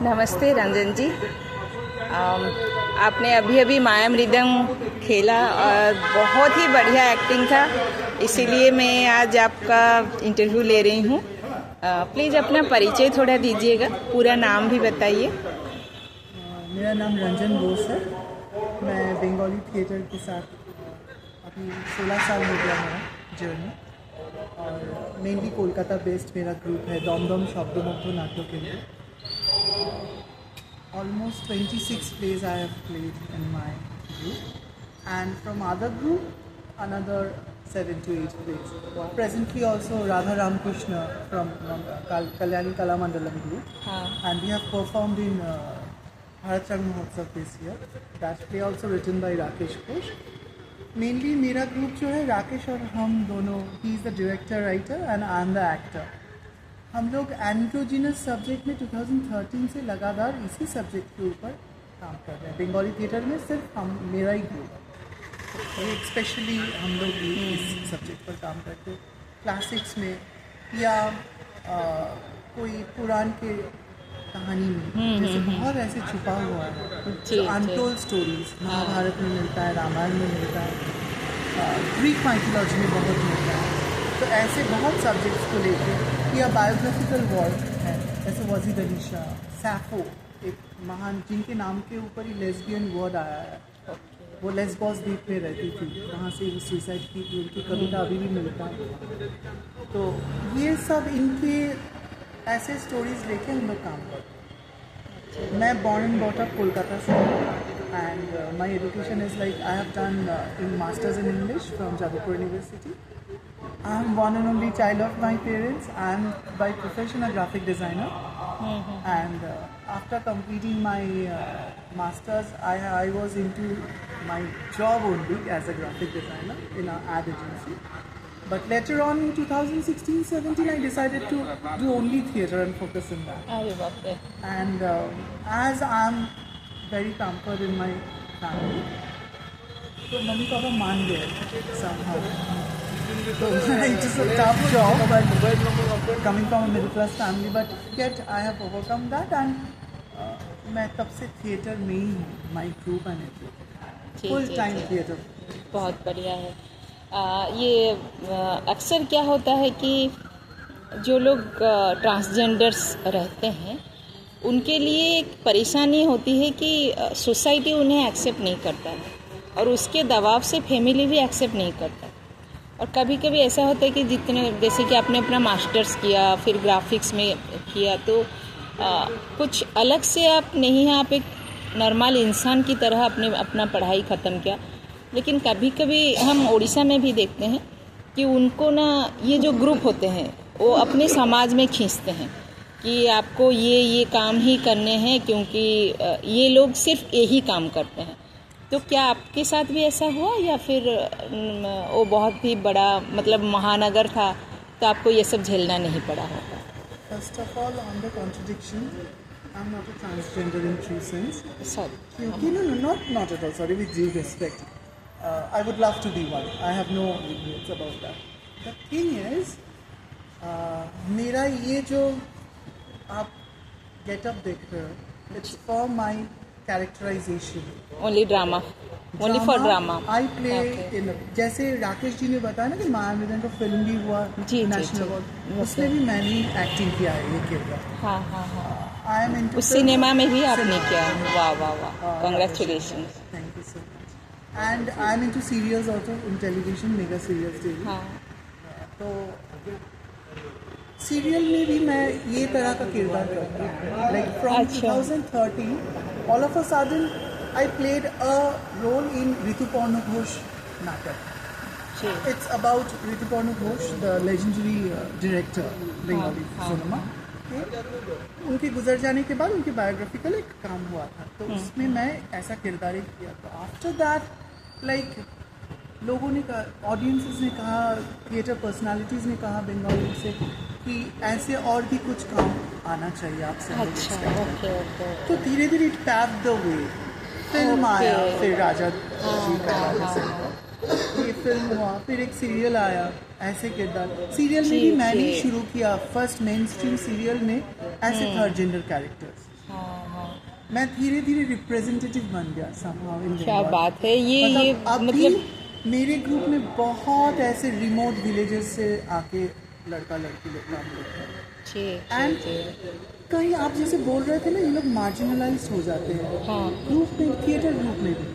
नमस्ते रंजन जी। आपने अभी अभी माया मृदंग खेला और बहुत ही बढ़िया एक्टिंग था, इसीलिए मैं आज आपका इंटरव्यू ले रही हूँ। प्लीज़ अपना परिचय थोड़ा दीजिएगा, पूरा नाम भी बताइए। मेरा नाम रंजन बोस है। मैं बंगाली थिएटर के साथ अभी 16 साल हो गया मेरा जर्नी, और मेनली कोलकाता बेस्ड मेरा ग्रुप है दमदम शब्दमध्य नाट्य केंद्र। Almost 26 plays I have played in my group, and from other group another 7 to 8 plays. Presently also Radha Ramakrishna from Kalyani Kalamandalam group, and we have performed in Bharat Rang Mahotsav this year. That play also written by Rakesh Ghosh. Mainly मेरा group जो है राकेश और हम दोनों, he is the director writer and I am the actor. हम लोग androgynous subject में 2013 से लगातार इसी सब्जेक्ट के ऊपर काम कर रहे हैं। बंगाली थिएटर में सिर्फ मेरा ही ग्रुप है, स्पेशली हम लोग इस सब्जेक्ट पर काम करते हैं। क्लासिक्स में या कोई पुराण के कहानी में, जैसे बहुत ऐसे छुपा हुआ है अनटोल्ड स्टोरीज, महाभारत में मिलता है, रामायण में मिलता है, ग्रीक माइथोलॉजी में बहुत मिलता है। तो ऐसे बहुत सब्जेक्ट्स को लेकर, या बायोग्राफिकल वर्क है, जैसे वजीद अली शाह, सैफो, एक महान जिनके नाम के ऊपर ही लेस्बियन वर्ड आया है। वो लेस्बोस द्वीप पे रहती थी, वहाँ से वो सुसाइड की थी, उनकी कविता अभी भी मिलता है। तो ये सब इनके ऐसे स्टोरीज लेके हम लोग काम करते हैं। मैं born and brought up Kolkata से, and my education is like I have done in masters in English from Jadavpur university. I am one and only child of my parents. I am by profession a graphic designer, and after completing my masters, I was into my job only as a graphic designer in an ad agency. But later on in 2016-17, I decided to do only theatre and focus on that. And as I am very pampered in my family, so mummy papa मान गए somehow. So it is a tough job, but coming from a middle class family, but yet I have overcome that, and मैं तब से theatre में ही हूँ, my group and full time theatre। बहुत बढ़िया है। ये अक्सर क्या होता है कि जो लोग ट्रांसजेंडर्स रहते हैं उनके लिए एक परेशानी होती है कि सोसाइटी उन्हें एक्सेप्ट नहीं करता है, और उसके दबाव से फैमिली भी एक्सेप्ट नहीं करता। और कभी कभी ऐसा होता है कि जितने, जैसे कि आपने अपना मास्टर्स किया, फिर ग्राफिक्स में किया, तो कुछ अलग से आप नहीं हैं, आप एक नॉर्मल इंसान की तरह अपना पढ़ाई ख़त्म किया। लेकिन कभी कभी हम उड़ीसा में भी देखते हैं कि उनको ना, ये जो ग्रुप होते हैं वो अपने समाज में खींचते हैं कि आपको ये काम ही करने हैं, क्योंकि ये लोग सिर्फ यही काम करते हैं। तो क्या आपके साथ भी ऐसा हुआ, या फिर वो बहुत ही बड़ा मतलब महानगर था तो आपको ये सब झेलना नहीं पड़ा होगा? First of all, on the contradiction, I'm not a transgender in true sense. Sorry. No, not at all. Sorry, with due respect. I would love to be one. I have no regrets about that. The thing is, मेरा ये जो आप getup देख रहे हो, it's for my characterization. Only drama. Only for drama. I play in, जैसे राकेश जी ने बताया ना कि माया मृदंग का फिल्म भी हुआ नेशनल अवार्ड, उसमें भी मैंने एक्टिंग किया है ये किरदार। हाँ। I am into उस सिनेमा में भी आपने किया? वाह, congratulations. Thank you so much. And I am into serials also, in television, mega serials daily. हाँ। तो सीरियल में भी मैं ये तरह का किरदार करता हूँ। Like from 2013, all of a sudden I played a role in Rituparna Ghosh नाटक। It's about Rituparna Ghosh, the legendary director Bengali cinema. उनके गुजर जाने के बाद उनकी बायोग्राफिकल एक काम हुआ था, तो उसमें मैं ऐसा किरदार ही किया था। आफ्टर दैट लाइक लोगों ने कहा, ऑडियंसेस ने कहा, थिएटर पर्सनालिटीज़ ने कहा बंगाली से कि ऐसे और भी कुछ काम आना चाहिए आपसे। ओके। तो धीरे धीरे इट पैव द वे, फिल्म आया, फिर राजा जी का ये फिल्म हुआ, फिर एक सीरियल आया, ऐसे किरदार। सीरियल में भी मैंने जी। शुरू किया फर्स्ट मेन स्ट्रीम सीरियल में ऐसे थर्ड जेंडर कैरेक्टर्स। हाँ हाँ, मैं धीरे धीरे रिप्रेजेंटेटिव बन गया somehow in क्या Bengal। बात है ये मतलब अभी मेरे ग्रुप में बहुत ऐसे रिमोट विलेजेस से आके लड़का लड़की लोग काम करते हैं। जी And जी जी। कहीं आप जैसे बोल रहे थे ना, ये लोग मार्जिनलाइज हो जाते हैं हाँ ग्रुप में, थिएटर ग्रुप में भी।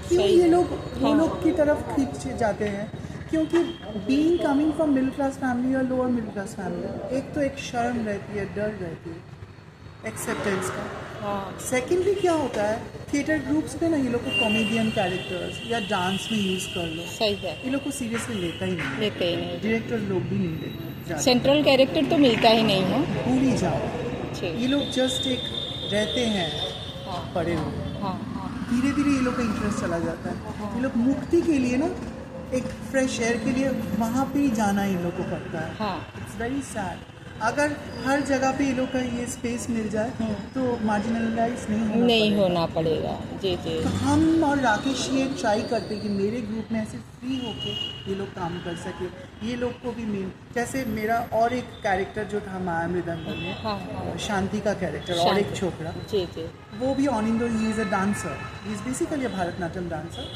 क्यों सही ये लोग वो हाँ। लोग की तरफ खींचे जाते हैं? क्योंकि being coming from middle class family या लोअर मिडिल क्लास फैमिली, एक तो एक शर्म रहती है, डर रहती है एक्सेप्टेंस का। हाँ, सेकेंडली क्या होता है, थिएटर ग्रुप्स में ना ये लोग को कॉमेडियन कैरेक्टर्स या डांस में यूज़ कर लो, सही है, ये लोग को सीरियसली लेता ही नहीं, लेते ही नहीं। डायरेक्टर लोग भी नहीं लेते, सेंट्रल कैरेक्टर तो मिलता ही नहीं है। भूल ही जाओ। जी ये लोग जस्ट एक रहते हैं हाँ पड़े हुए। हाँ हाँ, धीरे धीरे ये लोग का इंटरेस्ट चला जाता है। ये लोग मुक्ति के लिए ना, एक फ्रेश एयर के लिए वहाँ पे ही जाना इन लोग को पड़ता है। हाँ इट्स वेरी सैड। अगर हर जगह पे ये लोग का ये स्पेस मिल जाए तो मार्जिनलाइज नहीं होना पड़ेगा। जी जी तो हम और राकेश ये ट्राई करते कि मेरे ग्रुप में ऐसे फ्री होके ये लोग काम कर सके, ये लोग को भी मेन, जैसे मेरा और एक कैरेक्टर जो था माया मृदंगम में, हाँ हाँ, शांति का कैरेक्टर और एक छोकरा, जी जी वो भी on Indo, he is a dancer, he is basically a Bharatanatyam dancer.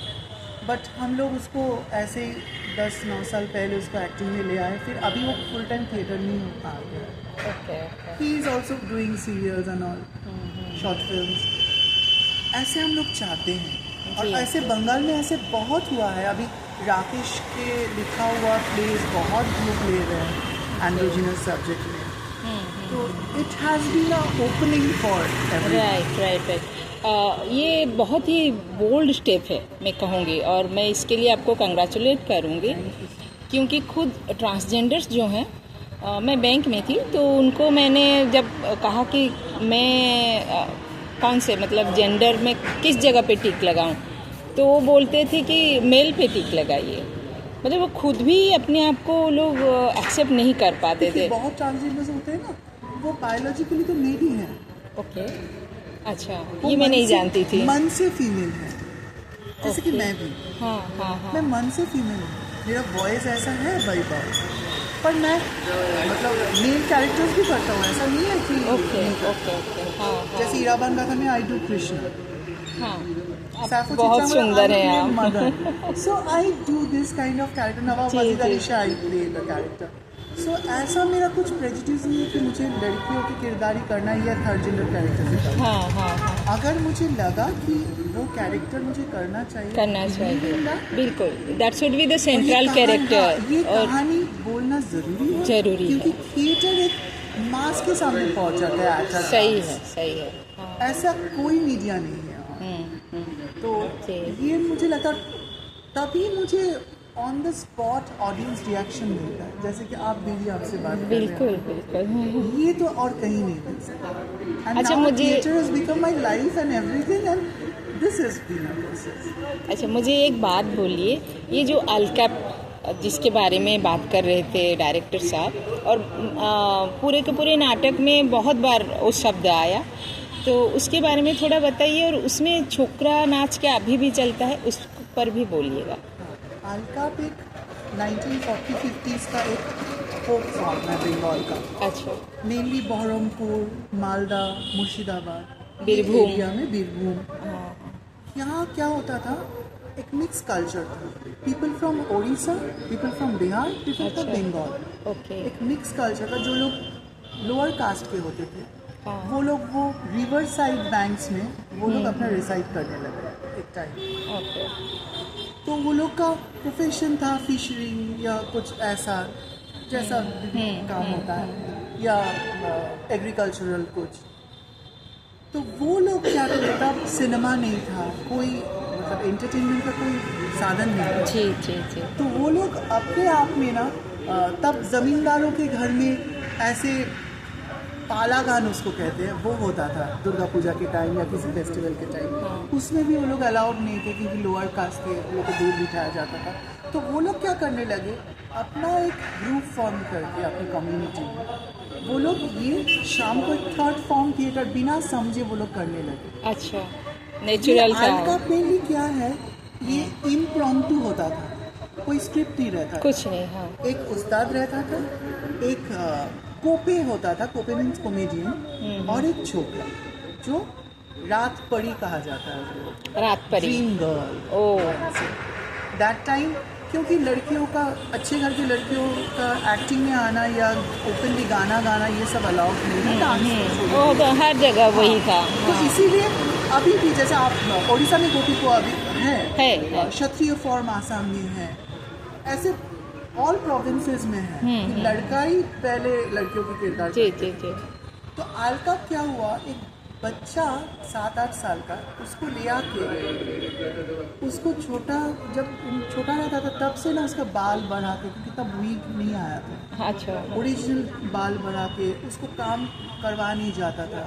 But हम लोग उसको ऐसे ही 10-9 साल पहले उसको एक्टिंग में ले आए, फिर अभी वो फुल टाइम थिएटर में आ गया। Okay okay. He is also doing serials and all, short films. ऐसे हम लोग चाहते हैं, और जी। ऐसे बंगाल में ऐसे बहुत हुआ है। अभी राकेश के लिखा हुआ प्लेस बहुत ग्रुप ले रहे हैं एंड्रोजिनस सब्जेक्ट में, तो it has been a opening for every. Right right right. ये बहुत ही बोल्ड स्टेप है मैं कहूँगी, और मैं इसके लिए आपको कंग्रेचुलेट करूँगी, क्योंकि खुद ट्रांसजेंडर्स जो हैं, मैं बैंक में थी तो उनको मैंने जब कहा कि मैं कौन से मतलब जेंडर में किस जगह पे टिक लगाऊं, तो वो बोलते थे कि मेल पे टिक लगाइए। मतलब वो खुद भी अपने आप को लोग एक्सेप्ट नहीं कर पाते थे। बहुत ट्रांसजेंडर्स होते हैं ना, वो बायोलॉजिकली तो मेल ही है। ओके, अच्छा, वो ये मैं मन नहीं से- जानती थी। मन से फीमेल है, जैसे कि ओके। मैं भी, हाँ हाँ हाँ, मैं मन से फीमेल हूँ, मेरा वॉइस ऐसा है बाई बर्थ, पर मैं मतलब मेल कैरेक्टर्स भी करता हूँ, ऐसा नहीं है कि ओके नहीं करता। ओके ओके, हाँ हाँ जैसे ईराबान गाथा में आई डू कृष्ण, हाँ, आप सैफो बहुत चित्रा में सुंदर I हैं play आप। mother. So I do this kind of character. Nawab ji, Wajid Ali ji. Shah I play the character. So ऐसा मेरा कुछ प्रेजुडिस नहीं है कि मुझे लड़कियों की किरदारी करना है या थर्ड जेंडर कैरेक्टर से करना हाँ हाँ हाँ, है। अगर मुझे लगा कि वो कैरेक्टर मुझे करना चाहिए, करना चाहिए, बिल्कुल, दैट शुड बी द और ये सेंट्रल कहानी- कैरेक्टर। ये और कहानी बोलना जरूरी है, जरूरी है। क्योंकि थिएटर एक मास के सामने पहुंच जाता है actor सही का। है सही है, हाँ, ऐसा कोई मीडिया नहीं है। तो जी। ये मुझे लगा, तभी मुझे on the spot audience reaction मिलता है, जैसे कि आप भी आपसे बात कर रहे बिल्कुल बिल्कुल। हैं, ये तो और कहीं नहीं मिल सकता। एंड अच्छा, नाउ मुझे- theatre has become my life and everything, and this is been a process. अच्छा, मुझे एक बात बोलिए, ये जो अलकैप जिसके बारे में बात कर रहे थे डायरेक्टर साहब, और पूरे के पूरे नाटक में बहुत बार वो शब्द आया, तो उसके बारे में थोड़ा बताइए, और उसमें छोकरा नाच क्या अभी भी चलता है, उस पर भी बोलिएगा। अलकाप एक 1940-50s का एक फोक फॉर्म है बंगाल का, अच्छा, मेनली बहरमपुर, मालदा, मुर्शिदाबाद, बीरभूम। एरिया में, बीरभूम। हाँ यहाँ क्या होता था, एक मिक्स कल्चर था, people from Odisha, people from Bihar, people from अच्छा। बंगाल, ओके, एक मिक्स कल्चर था। जो लोग लोअर कास्ट के होते थे, हाँ वो लोग वो रिवर साइड बैंक्स में वो लोग अपना रिसाइड करने लगे एक टाइम। ओके, तो वो लोग का प्रोफेशन था फिशरी या कुछ ऐसा, जैसा काम होता है, या एग्रीकल्चरल कुछ। तो वो लोग क्या करते, तब सिनेमा नहीं था, कोई मतलब एंटरटेनमेंट का कोई साधन नहीं था, जी जी जी, तो वो लोग अपने आप में ना, तब जमींदारों के घर में ऐसे पाला गान उसको कहते हैं, वो होता था दुर्गा पूजा के टाइम या किसी फेस्टिवल के टाइम। उसमें भी वो लोग अलाउड नहीं थे, क्योंकि लोअर कास्ट के लोग को दूर बिठाया जाता था। तो वो लोग क्या करने लगे, अपना एक ग्रुप फॉर्म करके अपनी कम्युनिटी में वो लोग ये शाम को एक थर्ड फॉर्म थिएटर बिना समझे वो लोग करने लगे। अच्छा, नेचुरल था। अलका मेनली क्या है, ये इम्प्रॉम्प्टू होता था, कोई स्क्रिप्ट नहीं रहता, कुछ नहीं। हाँ। एक उस्ताद रहता था, एक कोपे होता था, कोपे मीन्स कॉमेडियन, और एक छोकरा जो रात परी कहा जाता है उसको, रात परी। Dream girl. Oh. That time क्योंकि लड़कियों का, अच्छे घर की लड़कियों का एक्टिंग में आना या ओपनली गाना गाना ये सब अलाउड नहीं है, डांस वो तो हर जगह वही था। तो इसीलिए अभी भी जैसे आप उड़ीसा में गोपी अभी है। क्षत्रिय फॉर्म आसाम में है, ऐसे ऑल प्रोविंसेस में है कि लड़का ही पहले लड़कियों की किरदार जी करते जी हैं। जी। तो आलका क्या हुआ, एक बच्चा 7-8 साल का, उसको ले आके उसको जब छोटा रहता था तब से ना उसका बाल बढ़ा के, क्योंकि तब वीक नहीं आया था, अच्छा। ओरिजिनल बाल बढ़ा के उसको काम करवा नहीं जाता था,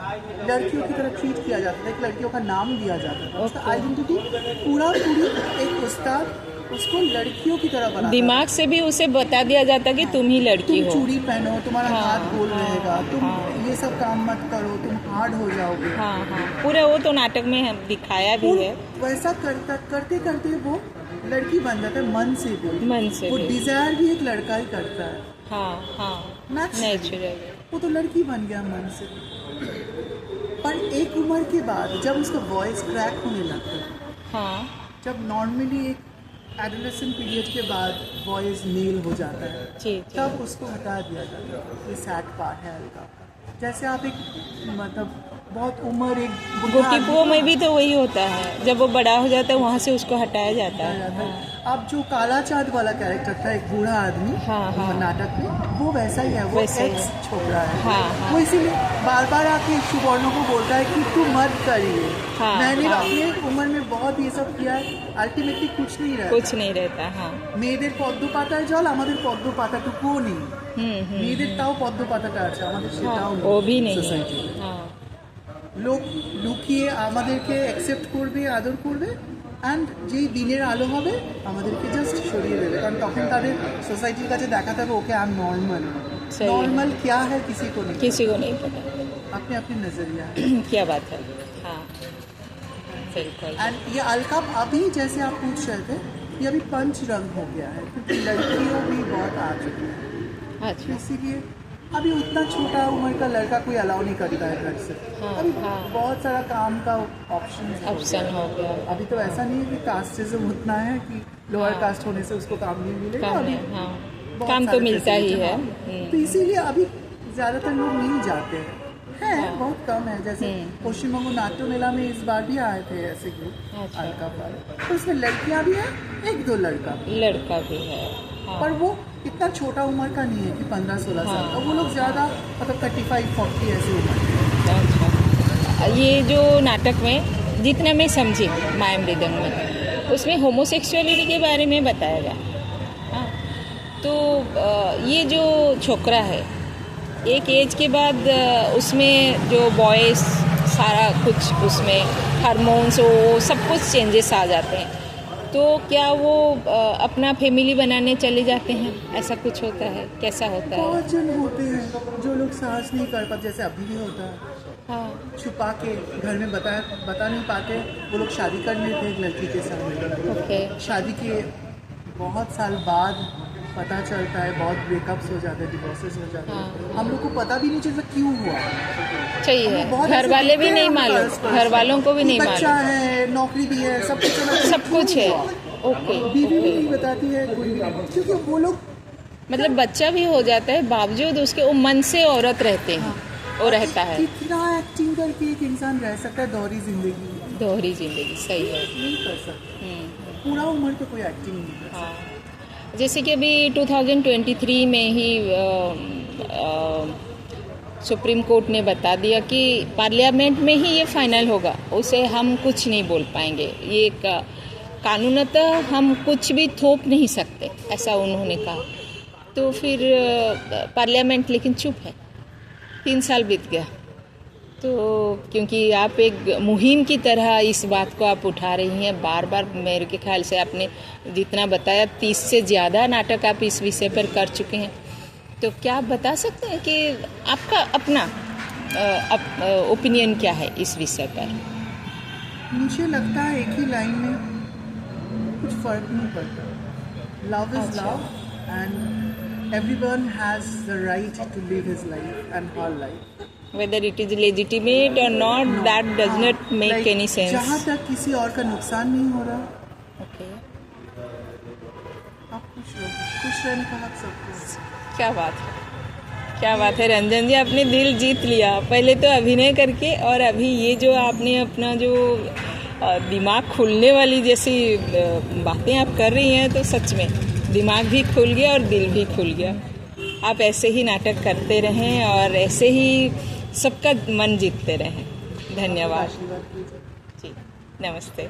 लड़कियों की तरह ट्रीट किया जाता था, एक लड़कियों का नाम दिया जाता था, उसका आइडेंटिटी पूरी एक उस्ताद उसको लड़कियों की तरह बना, दिमाग से भी उसे बता दिया जाता कि तुम ही लड़की तुम हो। चूड़ी पहनो, तुम्हारा हाथ गोल रहेगा, तुम ये सब काम मत करो, तुम हार्ड हो जाओगे। हाँ हाँ, पूरा वो तो नाटक में हम दिखाया भी है। वैसा करते करते वो लड़की बन जाता है मन से भी, मन से वो भी। डिजायर भी एक लड़का ही करता है, हाँ हाँ, नेचुरल। वो तो लड़की बन गया मन से। पर एक उम्र के बाद जब उसका वॉइस क्रैक होने लगता है, हाँ जब नॉर्मली एक एडोलेसेंट पीरियड के बाद वॉइस नील हो जाता है, जी जी। तब उसको हटा दिया जाता है। ये सैड पार्ट है अलका का। जैसे आप एक मतलब बहुत उम्र, एक बूढ़ा गोटीपुओं में भी तो वही होता है, जब वो बड़ा हो जाता है वहाँ से उसको हटाया जाता है। अब जो काला चाँद वाला कैरेक्टर था, एक बूढ़ा आदमी, हाँ, हाँ। नाटक में वो वैसा ही है, वो वैसा ही एक्स है। छोकरा है। हाँ, हाँ। वो इसीलिए बार बार आके सुवर्णों को बोलता है कि तू मत करिए, हाँ, मैंने हाँ। अपने उम्र में बहुत ये सब किया है, अल्टीमेटली कुछ नहीं रहता, कुछ नहीं रहता। हाँ। মেয়েদের পদ্ম পাতার জল, আমাদের পদ্ম পাতাটুকুও নেই, মেয়েদের তাও পদ্ম পাতাটা আছে, আমাদের সেটাও वो भी नहीं সোসাইটি। है। हाँ। লোক লুকিয়ে আমাদেরকে অ্যাকসেপ্ট করবে, আদর করবে, অ্যান্ড যেই দিনের আলো হবে আমাদেরকে জাস্ট সরিয়ে দেবে, কারণ তখন তাদের সোসাইটির কাছে দেখাতে হবে ওকে আই এম নর্মাল। सही है। नॉर्मल क्या है किसी को नहीं, किसी को नहीं पता। अपने अपने नजरिया है। क्या बात है। हाँ बिल्कुल। एंड ये अलका अभी जैसे आप पूछ रहे थे, ये अभी पंच रंग हो गया है क्योंकि लड़कियों भी बहुत आ चुकी है, अच्छा। इसीलिए अभी उतना छोटा उम्र का लड़का कोई अलाउ नहीं करता है घर से। हाँ, अभी हाँ। बहुत सारा काम का ऑप्शन हो गया। अभी तो ऐसा नहीं है कि कास्टिज्म उतना है कि लोअर हाँ। कास्ट होने से उसको काम नहीं मिलेगा, काम अभी है, हाँ। बहुत काम तो सारे मिलता ही facility है। हैं। तो इसीलिए अभी ज़्यादातर लोग नहीं जाते हैं, हाँ। बहुत कम है। जैसे पश्चिम बंग नाट्य मेला में इस बार भी आए थे ऐसे ग्रुप, अच्छा। अलका वाले, तो उसमें लड़कियां भी हैं, 1-2 लड़का भी। लड़का भी है। हाँ। पर वो इतना छोटा उम्र का नहीं है कि 15-16 साल हाँ। का, वो लोग ज़्यादा मतलब 35-40 ऐसे उम्र के। अच्छा। ये जो नाटक में जितना मैं समझी माया मृदंग में, उसमें होमोसेक्सुअलिटी के बारे में बताया गया। हाँ। तो ये जो छोकरा है, एक एज के बाद उसमें जो बॉयज़ सारा कुछ उसमें हार्मोन्स वो सब कुछ चेंजेस आ जाते हैं, तो क्या वो अपना फैमिली बनाने चले जाते हैं, ऐसा कुछ होता है, कैसा होता है? बहुत जन होते हैं जो लोग साहस नहीं कर पाते, जैसे अभी भी होता है, हाँ। छुपा के घर में बता नहीं पाते, वो लोग शादी कर लेते हैं एक लड़की के साथ। ओके। शादी के बहुत साल बाद पता चलता है, बहुत ब्रेकअप्स हो जाते हैं, डिवोर्सेस हो जाते हैं। हाँ। हम लोग को पता भी नहीं चलता क्यों हुआ, सही है, बहुत घर ऐसे वाले भी दिखते नहीं हैं मालूम, आस-पास। घर वालों को भी नहीं बच्चा मालूम, है, नौकरी भी है, सब कुछ है, सब कुछ है। क्यों हुआ? ओके। बीवी भी ओके। नहीं बताती है, कोई भी नहीं, क्योंकि वो लोग मतलब बच्चा भी हो जाता है, बावजूद उसके वो मन से औरत रहते हैं, वो रहता है। कितना एक्टिंग करके एक इंसान रह सकता है दोहरी जिंदगी, दोहरी जिंदगी, सही है। नहीं कर सकता, पूरा उम्र तो कोई एक्टिंग नहीं कर सकता। हाँ। जैसे कि अभी 2023 में ही सुप्रीम कोर्ट ने बता दिया कि पार्लियामेंट में ही ये फाइनल होगा, उसे हम कुछ नहीं बोल पाएंगे, ये कानूनतः हम कुछ भी थोप नहीं सकते, ऐसा उन्होंने कहा। तो फिर पार्लियामेंट लेकिन चुप है, 3 साल बीत गया। तो क्योंकि आप एक मुहिम की तरह इस बात को आप उठा रही हैं बार बार, मेरे के ख्याल से आपने जितना बताया 30 से ज़्यादा नाटक आप इस विषय पर कर चुके हैं, तो क्या आप बता सकते हैं कि आपका अपना ओपिनियन क्या है इस विषय पर? मुझे लगता है एक ही लाइन में कुछ फ़र्क नहीं पड़ता, Love is अच्छा। love, and everyone has the right to live his life and her life. Whether it is legitimate or not, that does हाँ, not make like, any sense. जहाँ तक किसी और का नुकसान नहीं हो रहा, Okay. आप खुश रहो, खुश रहने का हक सबको है। क्या बात है, क्या बात है रंजन जी, आपने दिल जीत लिया। पहले तो अभिनय करके, और अभी ये जो आपने अपना जो दिमाग खुलने वाली जैसी बातें आप कर रही हैं, तो सच में दिमाग भी खुल गया और दिल भी खुल गया। आप ऐसे ही नाटक करते रहें और ऐसे ही सबका मन जीतते रहें। धन्यवाद आशीर्वाद कीजिए। जी, नमस्ते।